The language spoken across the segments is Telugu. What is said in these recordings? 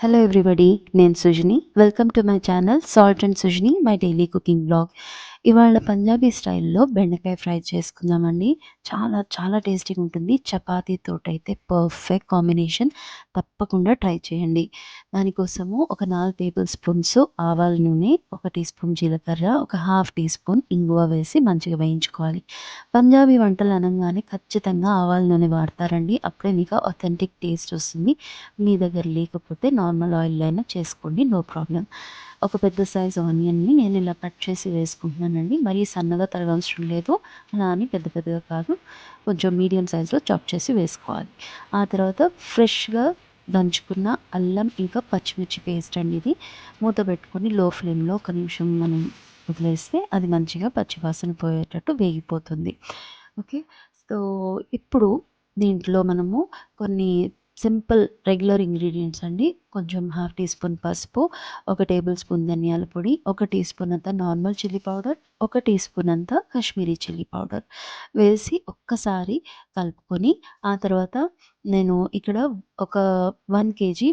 హలో ఎవ్రీబడి, నేను Sujini. Welcome to my channel salt and Sujini, my daily cooking blog. ఇవాళ పంజాబీ స్టైల్లో బెండకాయ ఫ్రై చేసుకుందామండి. చాలా చాలా టేస్టీగా ఉంటుంది. చపాతీతోటైతే పర్ఫెక్ట్ కాంబినేషన్. తప్పకుండా ట్రై చేయండి. దానికోసము ఒక 4 టేబుల్ స్పూన్స్ ఆవాల నూనె, 1 టీ స్పూన్ జీలకర్ర, ఒక హాఫ్ టీ స్పూన్ ఇంగువ వేసి మంచిగా వేయించుకోవాలి. పంజాబీ వంటలు అనగానే ఖచ్చితంగా ఆవాల నూనె వాడతారండి. అప్పుడే మీకు ఆథెంటిక్ టేస్ట్ వస్తుంది. మీ దగ్గర లేకపోతే నార్మల్ ఆయిల్‌లో అయినా చేసుకోండి, నో ప్రాబ్లమ్. ఒక పెద్ద సైజ్ ఆనియన్‌ని నేను ఇలా కట్ చేసి వేసుకుంటున్నానండి. మరీ సన్నగా తరగవసరం లేదు. అలా అని పెద్ద పెద్దగా కాదు. కొంచెం మీడియం సైజ్‌లో చాప్ చేసి వేసుకోవాలి. ఆ తర్వాత ఫ్రెష్‌గా దంచుకున్న అల్లం ఇంకా పచ్చిమిర్చి పేస్ట్ అండి ఇది. మూత పెట్టుకొని లో ఫ్లేమ్‌లో ఒక నిమిషం మనం వదిలేస్తే అది మంచిగా పచ్చి వాసన పోయేటట్టు వేగిపోతుంది. ఓకే. సో, ఇప్పుడు దీంట్లో మనము కొన్ని సింపుల్ రెగ్యులర్ ఇంగ్రీడియంట్స్ అండి. కొంచెం హాఫ్ టీ స్పూన్ పసుపు, 1 టేబుల్ స్పూన్ ధనియాల పొడి, 1 టీ స్పూన్ అంత normal chilli powder, 1 teaspoon అంత కాశ్మీరీ చిల్లీ పౌడర్ వేసి ఒక్కసారి కలుపుకొని, ఆ తర్వాత నేను ఇక్కడ ఒక 1 కేజీ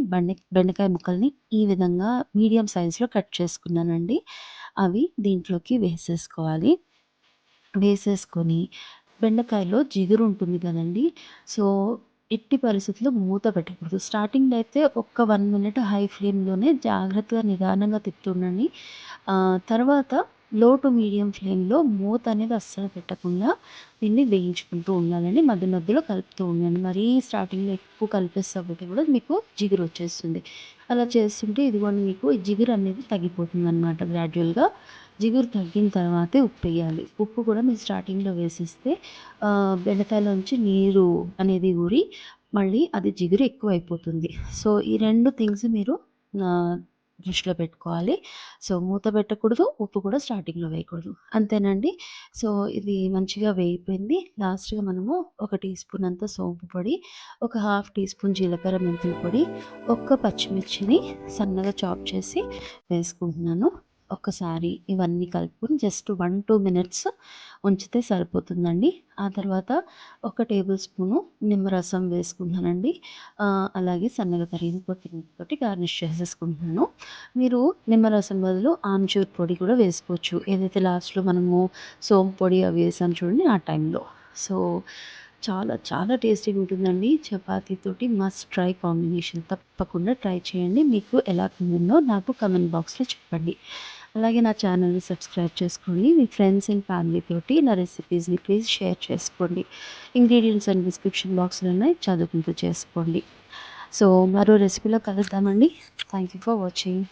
బెండకాయ ముక్కల్ని ఈ విధంగా మీడియం సైజ్‌లో కట్ చేసుకున్నానండి. అవి దీంట్లోకి వేసేసుకోవాలి. వేసేసుకొని బెండకాయలో జిగురు ఉంటుంది కదండీ! సో, ఎట్టి పరిస్థితిలో మూత పెట్టకూడదు. స్టార్టింగ్‌లో అయితే ఒక్క 1 మినిట్ హై ఫ్లేమ్‌లోనే జాగ్రత్తగా నిదానంగా తిప్పుతుండండి. తర్వాత లో టు మీడియం ఫ్లేమ్‌లో మూత అనేది అస్సలు పెట్టకుండా దీన్ని వేయించుకుంటూ ఉండాలండి. మధ్య మధ్యలో కలుపుతూ ఉండండి. మరీ స్టార్టింగ్‌లో ఎక్కువ కలిపేసాకపోతే కూడా మీకు జిగురొచ్చేస్తుంది. అలా చేస్తుంటే ఇదిగోండి మీకు ఈ జిగురు అనేది తగ్గిపోతుందనమాట గ్రాడ్యుయల్‌గా. జిగురు తగ్గిన తర్వాతే ఉప్పేయాలి. ఉప్పు కూడా మీరు స్టార్టింగ్‌లో వేసేస్తే బెండకాయలోంచి నీరు అనేది ఊరి మళ్ళీ అది జిగురు ఎక్కువైపోతుంది. సో, ఈ 2 థింగ్స్ మీరు ఆహ్, దృష్టిలో పెట్టుకోవాలి. సో, మూత పెట్టకూడదు. ఉప్పు కూడా స్టార్టింగ్‌లో వేయకూడదు. అంతేనండి. సో, ఇది మంచిగా వేగిపోయింది. లాస్ట్‌గా మనము ఒక టీ స్పూన్ అంత సోంపు పొడి, ఒక హాఫ్ టీ స్పూన్ జీలకర్ర మెంతుల పొడి, ఒక్క పచ్చిమిర్చిని సన్నగా చాప్ చేసి వేసుకుంటున్నాను. ఒక్కసారి ఇవన్నీ కలుపుకొని జస్ట్ 1, 2 మినిట్స్ ఉంచితే సరిపోతుందండి. ఆ తర్వాత ఒక టేబుల్ స్పూను నిమ్మరసం వేసుకుంటున్నానండి. అలాగే సన్నగా తరిగిన కొత్తిమీరతోటి గార్నిష్ చేసేసుకుంటున్నాను. మీరు నిమ్మరసం బదులు ఆమ్చూర్ పొడి కూడా వేసుకోవచ్చు. ఏదైతే లాస్ట్‌లో మనము సోంపు పొడి అవి వేసాం చూడండి ఆ టైంలో. సో, చాలా చాలా టేస్టీగా ఉంటుందండి. చపాతీతోటి మస్ట్ ట్రై కాంబినేషన్. తప్పకుండా ట్రై చేయండి. మీకు ఎలా కుదిరిందో నాకు కామెంట్ బాక్స్‌లో చెప్పండి. అలాగే నా ఛానల్‌ని సబ్స్క్రైబ్ చేసుకోండి. మీ ఫ్రెండ్స్ అండ్ ఫ్యామిలీ తోటి నా రెసిపీస్‌ని ప్లీజ్ షేర్ చేసుకోండి. ఇంగ్రీడియెంట్స్ అన్ని డిస్క్రిప్షన్ బాక్స్‌లో ఉన్నాయి. చదువుకుంటూ చేసుకోండి. సో, మరో రెసిపీలో కలుద్దామండి. Thank you for watching.